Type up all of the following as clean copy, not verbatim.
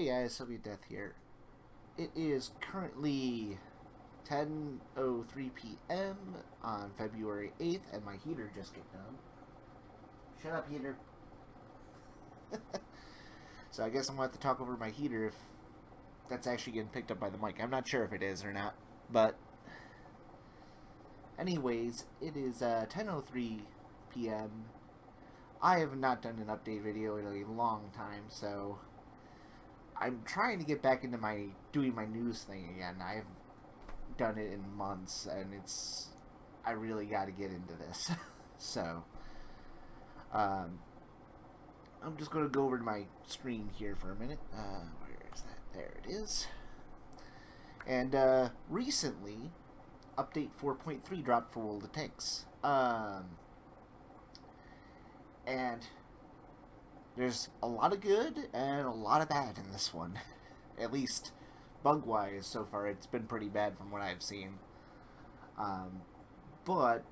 Hey guys, Sovietdeath here. It is currently 10:03 p.m. on February 8th, and my heater just kicked on. Shut up, heater. So I guess I'm going to have to talk over my heater if that's actually getting picked up by the mic. I'm not sure if it is or not, but anyways, it is 10:03 p.m. I have not done an update video in a long time, so I'm trying to get back into doing my news thing again. I've done it in months, and I really got to get into this. So, I'm just going to go over to my screen here for a minute. Where is that? There it is. And recently, update 4.3 dropped for World of Tanks. And there's a lot of good and a lot of bad in this one. At least bug-wise, so far, it's been pretty bad from what I've seen. But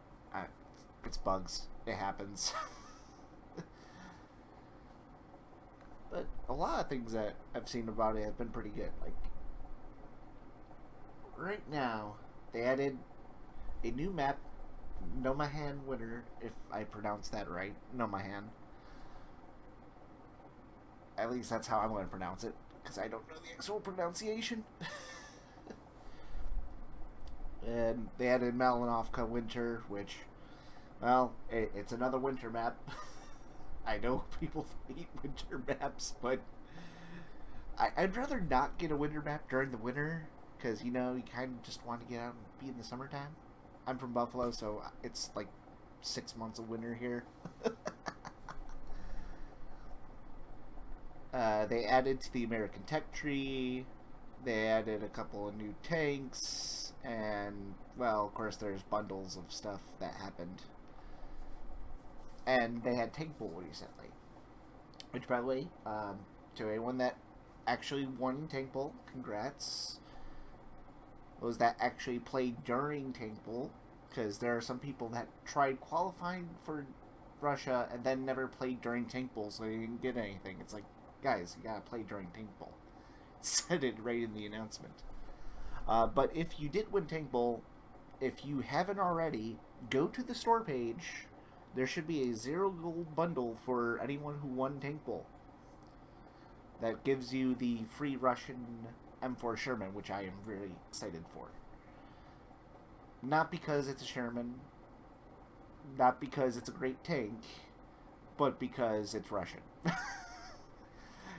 it's bugs. It happens. But a lot of things that I've seen about it have been pretty good. Like, right now, they added a new map, Nomahan Winter, if I pronounce that right. Nomahan. At least that's how I'm going to pronounce it, because I don't know the actual pronunciation. And they added Malinovka Winter, which, well, it's another winter map. I know people hate winter maps, but I'd rather not get a winter map during the winter, because, you know, you kind of just want to get out and be in the summertime. I'm from Buffalo, so it's like 6 months of winter here. They added to the American Tech Tree. They added a couple of new tanks, and, well, of course, there's bundles of stuff that happened. And they had Tank Bowl recently, which, by the way, to anyone that actually won Tank Bowl, congrats. Those that actually played during Tank Bowl, because there are some people that tried qualifying for Russia and then never played during Tank Bowl, so they didn't get anything. It's like, guys, you gotta play during Tank Bowl. It said it right in the announcement. But if you did win Tank Bowl, if you haven't already, go to the store page. There should be a 0 gold bundle for anyone who won Tank Bowl. That gives you the free Russian M4 Sherman, which I am really excited for. Not because it's a Sherman, not because it's a great tank, but because it's Russian.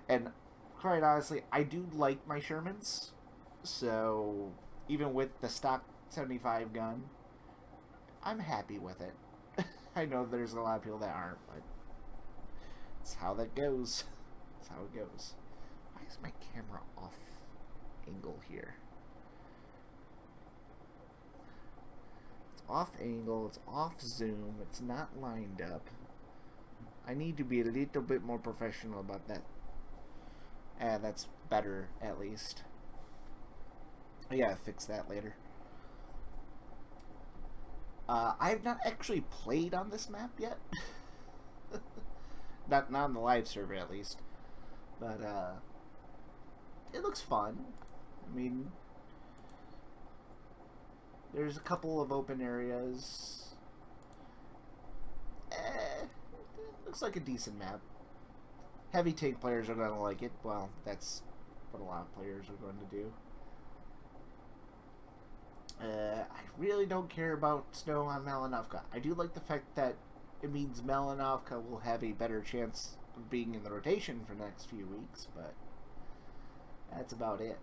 And quite honestly, I do like my Shermans, so even with the stock 75 gun, I'm happy with it. I know there's a lot of people that aren't, but it's how that goes. It's how it goes. Why is my camera off angle here? It's off angle, it's off zoom, it's not lined up. I need to be a little bit more professional about that. And that's better, at least. I gotta fix that later. I've not actually played on this map yet. not on the live server, at least. But, it looks fun. I mean, there's a couple of open areas. It looks like a decent map. Heavy tank players are going to like it. Well, that's what a lot of players are going to do. I really don't care about snow on Malinovka. I do like the fact that it means Malinovka will have a better chance of being in the rotation for the next few weeks, but that's about it.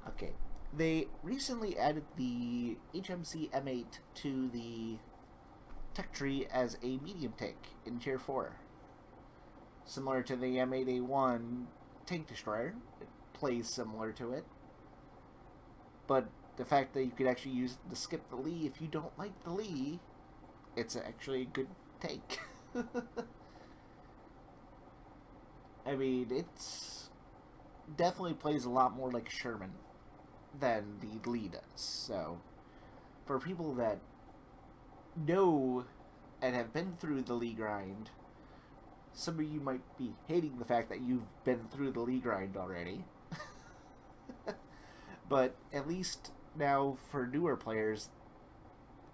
Okay. They recently added the HMC M8 to the tech tree as a medium tank in Tier 4. Similar to the M8A1 tank destroyer. It plays similar to it. But the fact that you could actually use the skip the Lee if you don't like the Lee, it's actually a good tank. I mean, it's definitely plays a lot more like Sherman than the Lee does. So, for people that know and have been through the Lee grind, some of you might be hating the fact that you've been through the League grind already. But at least now for newer players,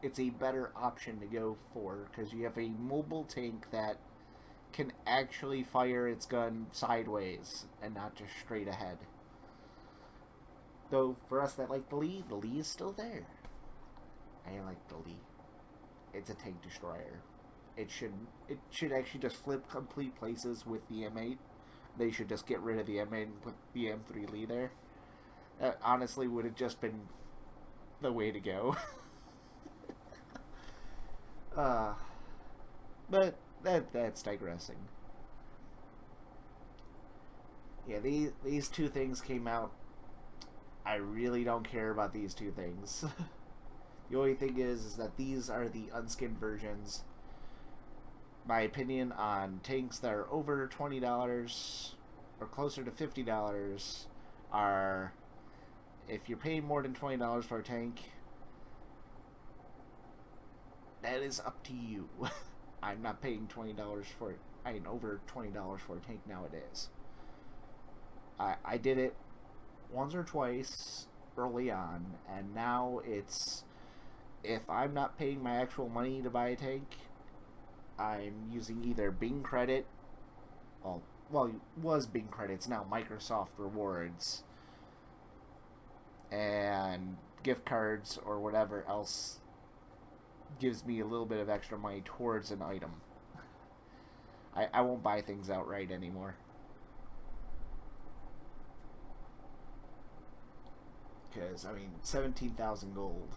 it's a better option to go for, because you have a mobile tank that can actually fire its gun sideways and not just straight ahead. Though for us that like the Lee is still there. I like the Lee. It's a tank destroyer. It should actually just flip complete places with the M8. They should just get rid of the M8 and put the M3 Lee there. That honestly would have just been the way to go. But that's digressing. Yeah, these two things came out. I really don't care about these two things. The only thing is that these are the unskinned versions. My opinion on tanks that are over $20 or closer to $50 are, if you're paying more than $20 for a tank, that is up to you. I'm not paying $20 for it. I mean, over $20 for a tank nowadays. I did it once or twice early on, and now it's, if I'm not paying my actual money to buy a tank, I'm using either Bing credit, well, it was Bing credits, now Microsoft rewards, and gift cards or whatever else gives me a little bit of extra money towards an item. I won't buy things outright anymore. Because, I mean, 17,000 gold.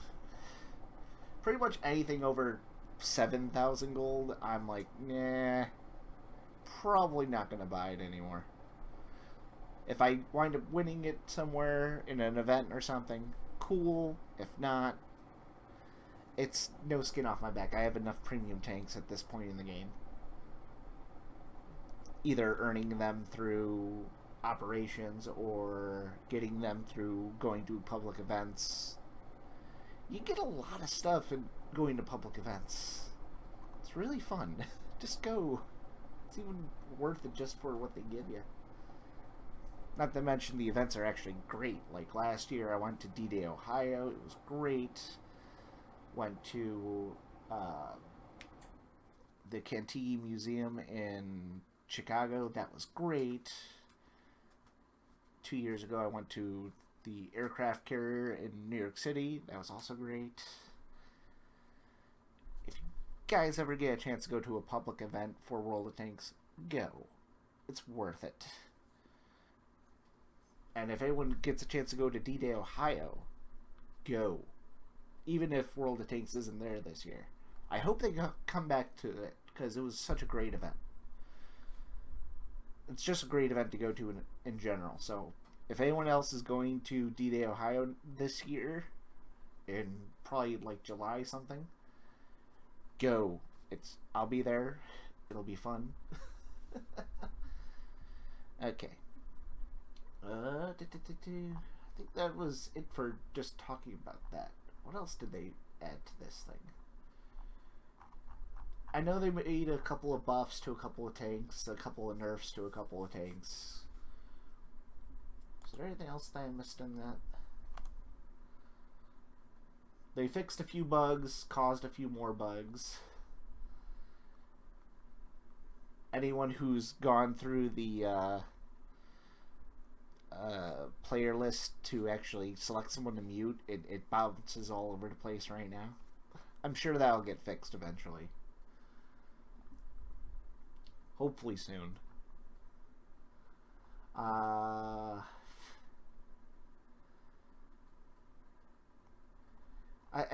Pretty much anything over 7,000 gold, I'm like, nah, probably not going to buy it anymore. If I wind up winning it somewhere in an event or something, cool. If not, it's no skin off my back. I have enough premium tanks at this point in the game. Either earning them through operations or getting them through going to public events. You get a lot of stuff in going to public events. It's really fun. Just go. It's even worth it just for what they give you. Not to mention the events are actually great. Like last year I went to D-Day, Ohio. It was great. Went to the Cantigny Museum in Chicago. That was great. 2 years ago I went to the aircraft carrier in New York City. That was also great. If you guys ever get a chance to go to a public event for World of Tanks, go. It's worth it. And if anyone gets a chance to go to D-Day, Ohio, go. Even if World of Tanks isn't there this year. I hope they come back to it, because it was such a great event. It's just a great event to go to in general. So if anyone else is going to D-Day, Ohio this year, in probably like July something, go. I'll be there. It'll be fun. Okay. I think that was it for just talking about that. What else did they add to this thing? I know they made a couple of buffs to a couple of tanks, a couple of nerfs to a couple of tanks. Is there anything else that I missed in that? They fixed a few bugs, caused a few more bugs. Anyone who's gone through the player list to actually select someone to mute, it bounces all over the place right now. I'm sure that'll get fixed eventually. Hopefully soon. I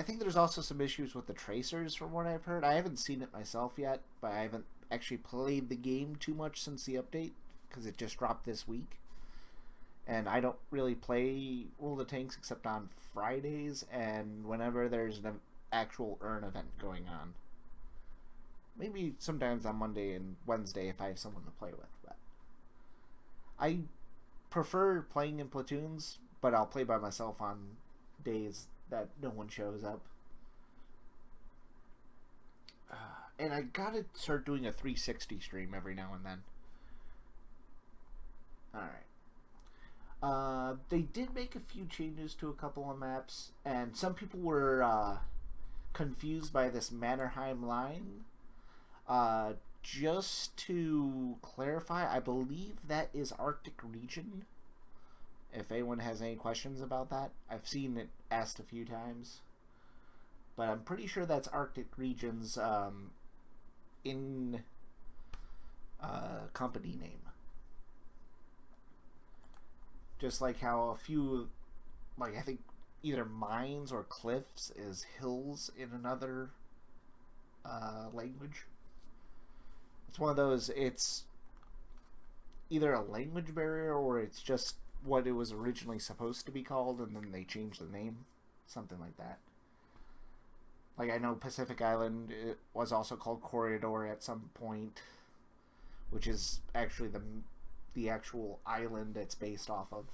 think there's also some issues with the tracers from what I've heard. I haven't seen it myself yet, but I haven't actually played the game too much since the update, because it just dropped this week. And I don't really play World of Tanks except on Fridays and whenever there's an actual earn event going on. Maybe sometimes on Monday and Wednesday if I have someone to play with. But I prefer playing in platoons, but I'll play by myself on days that no one shows up. And I gotta start doing a 360 stream every now and then. Alright. They did make a few changes to a couple of maps, and some people were confused by this Mannerheim line. Just to clarify, I believe that is Arctic region. If anyone has any questions about that, I've seen it asked a few times. But I'm pretty sure that's Arctic region's in company name. Just like how a few, like I think either mines or cliffs is hills in another language. It's one of those, it's either a language barrier or it's just what it was originally supposed to be called and then they changed the name. Something like that. Like I know Pacific Island, it was also called Corridor at some point, which is actually the actual island it's based off of.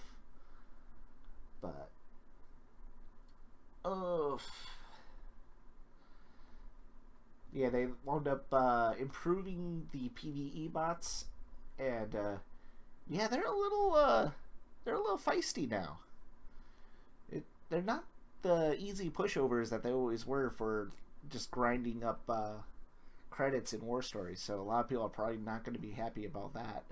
But yeah, they wound up improving the PvE bots, and yeah, they're a little feisty now. They're not the easy pushovers that they always were for just grinding up credits in War Stories. So a lot of people are probably not going to be happy about that.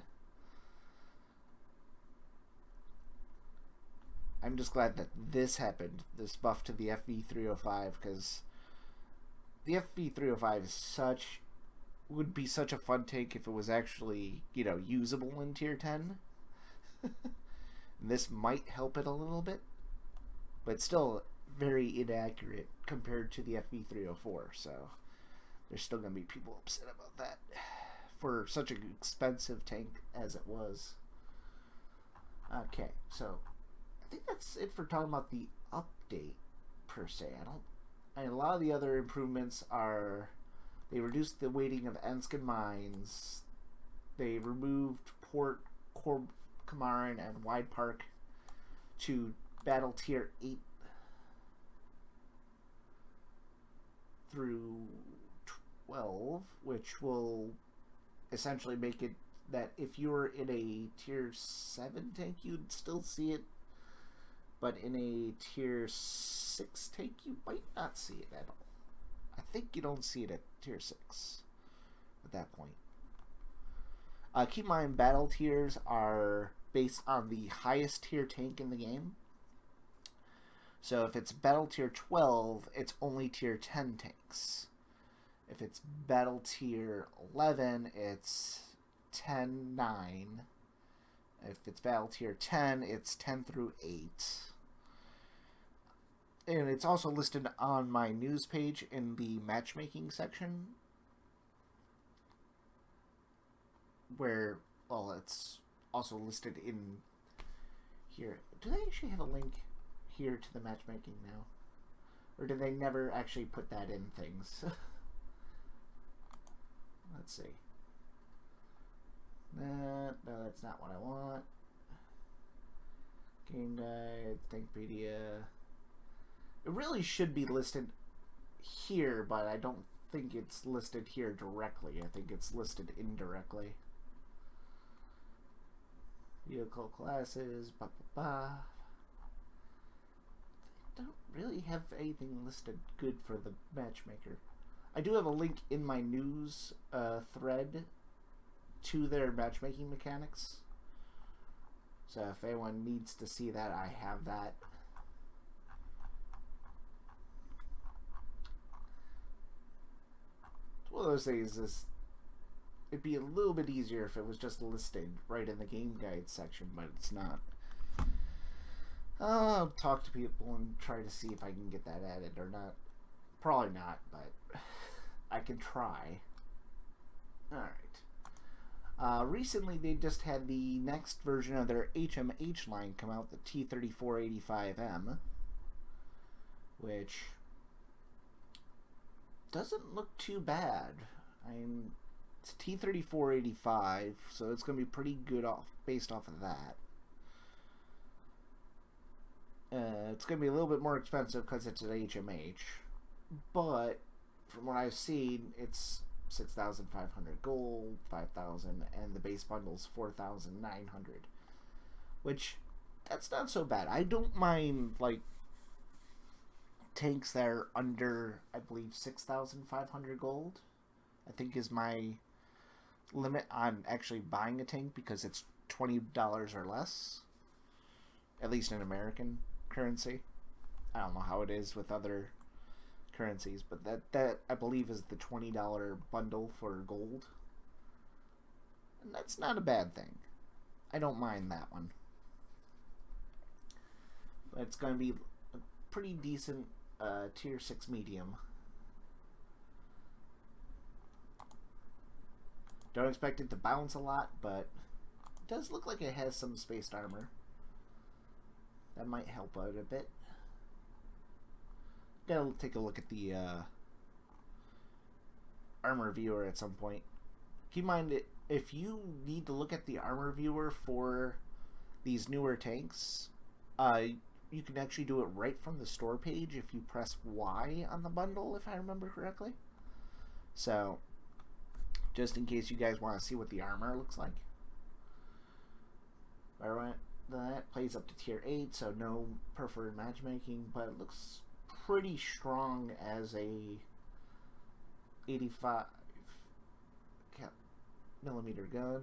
I'm just glad that this happened, this buff to the FV305, because the FV305 would be such a fun tank if it was actually, usable in Tier 10. This might help it a little bit, but still very inaccurate compared to the FV304, so there's still going to be people upset about that for such an expensive tank as it was. Okay, so I think that's it for talking about the update per se. A lot of the other improvements are, they reduced the weighting of Enskin mines, they removed Port Kamaran and Wide Park to Battle Tier 8 through 12, which will essentially make it that if you were in a Tier 7 tank, you'd still see it, but in a Tier 6 tank, you might not see it at all. I think you don't see it at Tier 6 at that point. Keep in mind, battle tiers are based on the highest tier tank in the game. So if it's battle tier 12, it's only tier 10 tanks. If it's battle tier 11, it's 10-9. If it's battle tier 10, it's 10 through 8. And it's also listed on my news page in the matchmaking section, where, well, it's also listed in here. Do they actually have a link here to the matchmaking now? Or did they never actually put that in things? Let's see. No, that's not what I want. Game Guide, Thinkpedia. It really should be listed here, but I don't think it's listed here directly. I think it's listed indirectly. Vehicle classes, They don't really have anything listed good for the matchmaker. I do have a link in my news thread to their matchmaking mechanics. So if anyone needs to see that, I have that. It's one of those things is, it'd be a little bit easier if it was just listed right in the game guide section, but it's not. I'll talk to people and try to see if I can get that added or not. Probably not, but I can try. Alright. Recently they just had the next version of their HMH line come out, the T3485M, which doesn't look too bad. It's T3485, so it's going to be pretty good based off of that. It's going to be a little bit more expensive because it's an HMH, but from what I've seen, it's 6,500 gold, 5,000, and the base bundle's 4,900. Which, that's not so bad. I don't mind, like, tanks that are under, I believe, 6,500 gold. I think is my limit on actually buying a tank, because it's $20 or less. At least in American currency. I don't know how it is with other currencies, but that I believe is the $20 bundle for gold. And that's not a bad thing. I don't mind that one. But it's going to be a pretty decent tier 6 medium. Don't expect it to bounce a lot, but it does look like it has some spaced armor. That might help out a bit. Gotta take a look at the armor viewer at some point. Keep in mind, if you need to look at the armor viewer for these newer tanks, you can actually do it right from the store page if you press Y on the bundle, if I remember correctly. So, just in case you guys want to see what the armor looks like. Alright, that plays up to tier 8, so no preferred matchmaking, but it looks pretty strong as a 85 millimeter gun.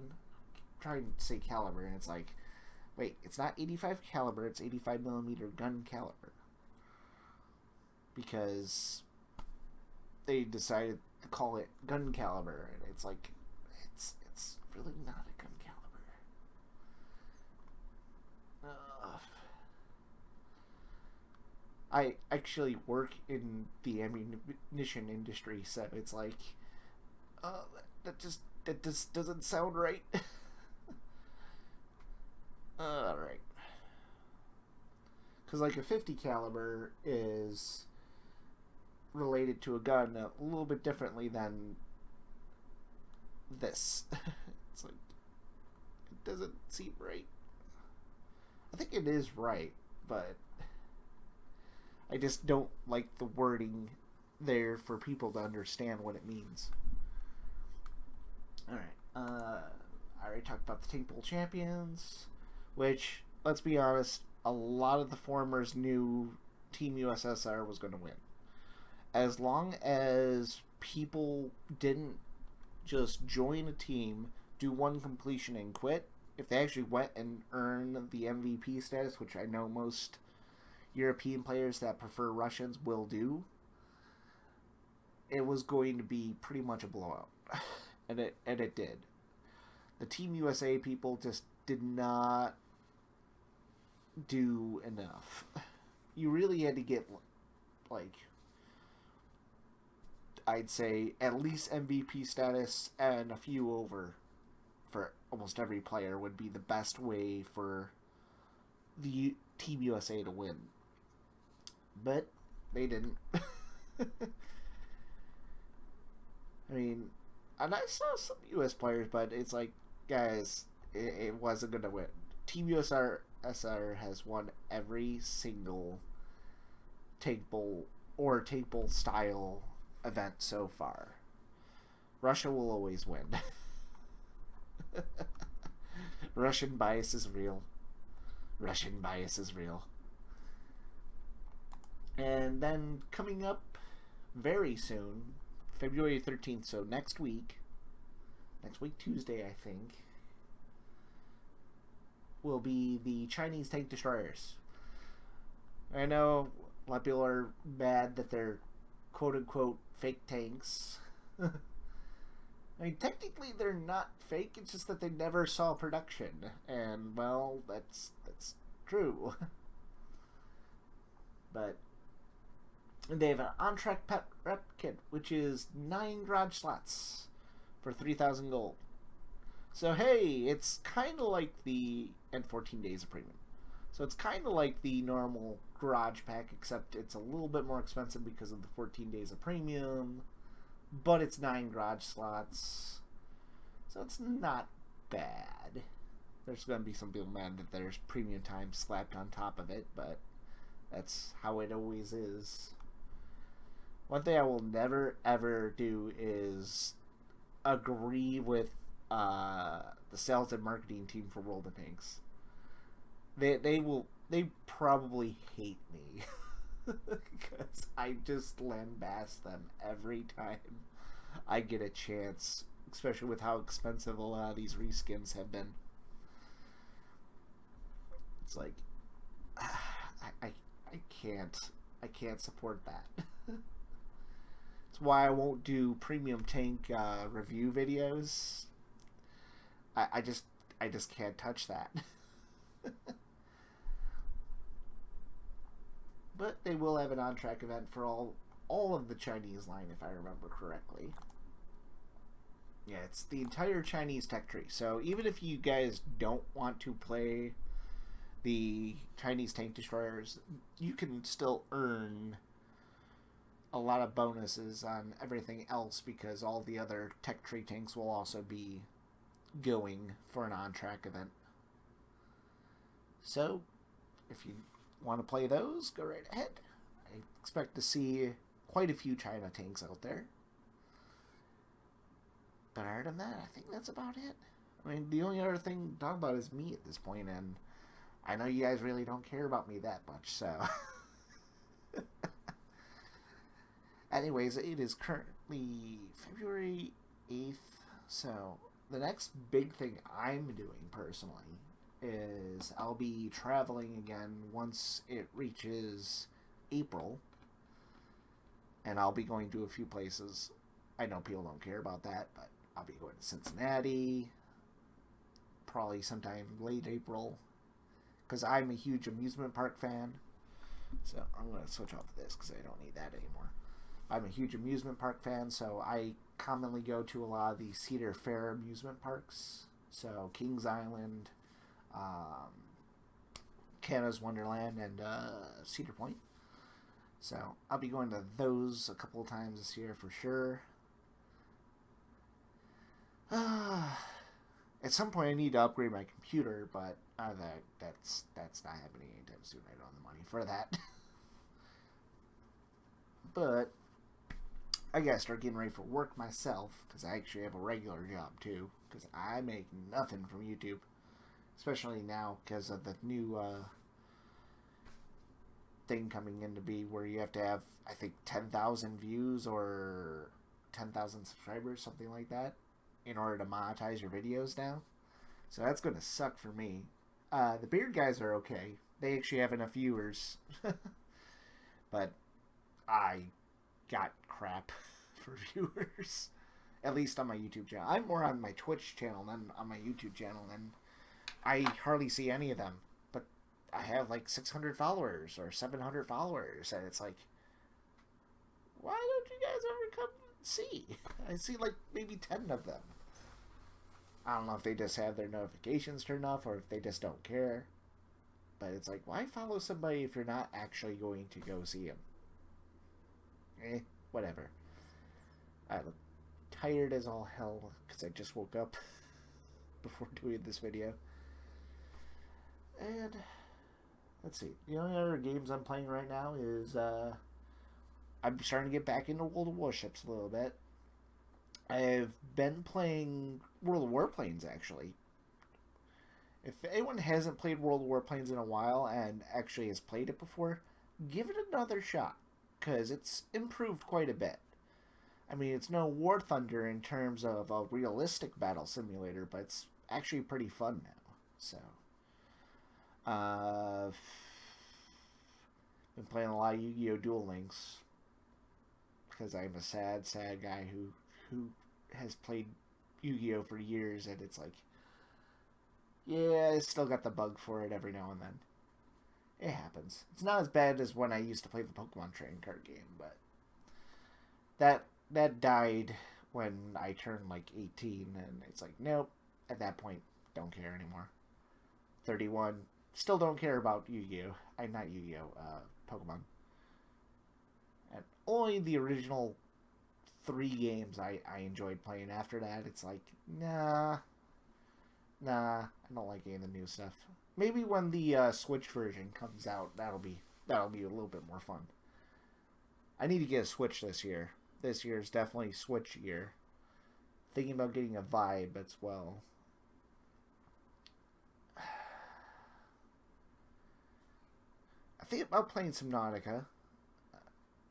Trying to say caliber, and it's like, wait, it's not 85 caliber, it's 85 millimeter gun caliber. Because they decided to call it gun caliber, and it's like, it's really not a gun caliber. I actually work in the ammunition industry, so it's like, that just doesn't sound right. Alright. Because like a 50 caliber is related to a gun a little bit differently than this. It's like, it doesn't seem right. I think it is right, but I just don't like the wording there for people to understand what it means. Alright, I already talked about the Tank Bowl champions, which, let's be honest, a lot of the formers knew Team USSR was going to win. As long as people didn't just join a team, do one completion and quit, if they actually went and earned the MVP status, which I know most European players that prefer Russians will do, it was going to be pretty much a blowout. and it did. The Team USA people just did not do enough. You really had to get, like, I'd say at least MVP status and a few over for almost every player would be the best way for the Team USA to win. But they didn't. I mean, and I saw some US players, but it's like, guys, it wasn't going to win. Team USSR has won every single Tank Bowl or Tank Bowl style event so far. Russia will always win. Russian bias is real. Russian bias is real. And then coming up very soon, February 13th, so next week Tuesday, I think, will be the Chinese tank destroyers. I know a lot of people are mad that they're quote-unquote fake tanks. I mean, technically they're not fake, it's just that they never saw production. And, well, that's true. But they have an on-track pet rep kit, which is 9 garage slots for 3,000 gold. So, hey, it's kind of like and 14 days of premium. So it's kind of like the normal garage pack, except it's a little bit more expensive because of the 14 days of premium. But it's 9 garage slots. So it's not bad. There's going to be some people mad that there's premium time slapped on top of it, but that's how it always is. One thing I will never ever do is agree with the sales and marketing team for World of Tanks. They probably hate me because I just lambast them every time I get a chance, especially with how expensive a lot of these reskins have been. It's like I can't support that. That's why I won't do premium tank review videos. I just can't touch that. But they will have an on-track event for all of the Chinese line, if I remember correctly. Yeah, it's the entire Chinese tech tree. So even if you guys don't want to play the Chinese tank destroyers, you can still earn a lot of bonuses on everything else because all the other tech tree tanks will also be going for an on-track event. So if you want to play those, go right ahead. I expect to see quite a few China tanks out there. But other than that, I think that's about it. I mean, the only other thing to talk about is me at this point, and I know you guys really don't care about me that much, so... Anyways, it is currently February 8th, so the next big thing I'm doing personally is I'll be traveling again once it reaches April, and I'll be going to a few places. I know people don't care about that, but I'll be going to Cincinnati, probably sometime late April, because I'm a huge amusement park fan. So I'm going to switch off of this because I don't need that anymore. I'm a huge amusement park fan, so I commonly go to a lot of the Cedar Fair amusement parks. So Kings Island, Canada's Wonderland, and Cedar Point. So I'll be going to those a couple of times this year for sure. At some point I need to upgrade my computer, but that's not happening anytime soon. I don't have the money for that. But I gotta start getting ready for work myself, because I actually have a regular job too, because I make nothing from YouTube, especially now because of the new thing coming in to be where you have to have, I think, 10,000 views or 10,000 subscribers, something like that, in order to monetize your videos now. So that's going to suck for me. The Beard guys are okay. They actually have enough viewers. But I got crap for viewers. At least on my YouTube channel. I'm more on my Twitch channel than on my YouTube channel, and I hardly see any of them. But I have like 600 followers or 700 followers, and it's like, why don't you guys ever come see? I see like maybe 10 of them. I don't know if they just have their notifications turned off or if they just don't care. But it's like, why follow somebody if you're not actually going to go see them? Whatever. I look tired as all hell because I just woke up before doing this video. And let's see. The only other games I'm playing right now is I'm starting to get back into World of Warships a little bit. I've been playing World of Warplanes, actually. If anyone hasn't played World of Warplanes in a while and actually has played it before, give it another shot, because it's improved quite a bit. I mean, it's no War Thunder in terms of a realistic battle simulator, but it's actually pretty fun now. So, been playing a lot of Yu-Gi-Oh! Duel Links, because I'm a sad guy who has played Yu-Gi-Oh! For years, and it's like, yeah, I still got the bug for it every now and then. It happens. It's not as bad as when I used to play the Pokemon trading card game, but that died when I turned like 18, and it's like, nope, at that point, don't care anymore. 31, still don't care about Yu-Gi-Oh! Not Yu-Gi-Oh! Pokemon. And only the original 3 games I enjoyed playing. After that, it's like, nah, I don't like any of the new stuff. Maybe when the Switch version comes out, that'll be a little bit more fun. I need to get a Switch this year. This year is definitely Switch year. thinking about getting a Vibe as well. I think about playing Subnautica.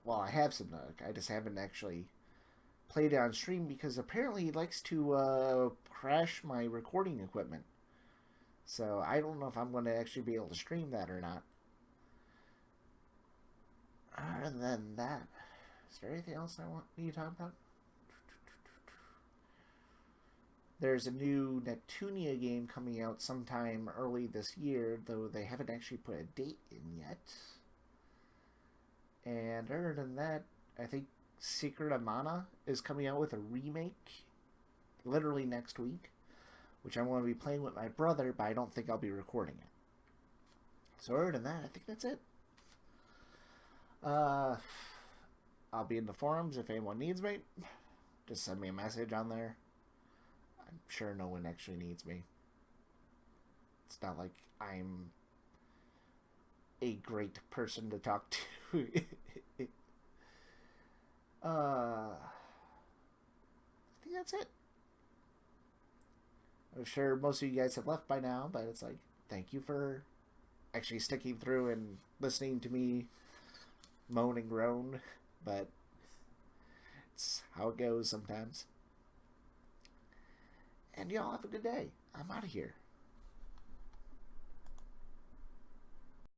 Well, I have Subnautica. I just haven't actually played it on stream because apparently it likes to crash my recording equipment. So I don't know if I'm going to actually be able to stream that or not. Other than that, is there anything else I want me to talk about? There's a new Neptunia game coming out sometime early this year, though they haven't actually put a date in yet. And other than that, I think Secret of Mana is coming out with a remake literally next week, which I'm going to be playing with my brother, but I don't think I'll be recording it. So other than that, I think that's it. I'll be in the forums if anyone needs me. Just send me a message on there. I'm sure no one actually needs me. It's not like I'm a great person to talk to. I think that's it. I'm sure most of you guys have left by now, but it's like, thank you for actually sticking through and listening to me moan and groan, but it's how it goes sometimes. And y'all have a good day. I'm out of here.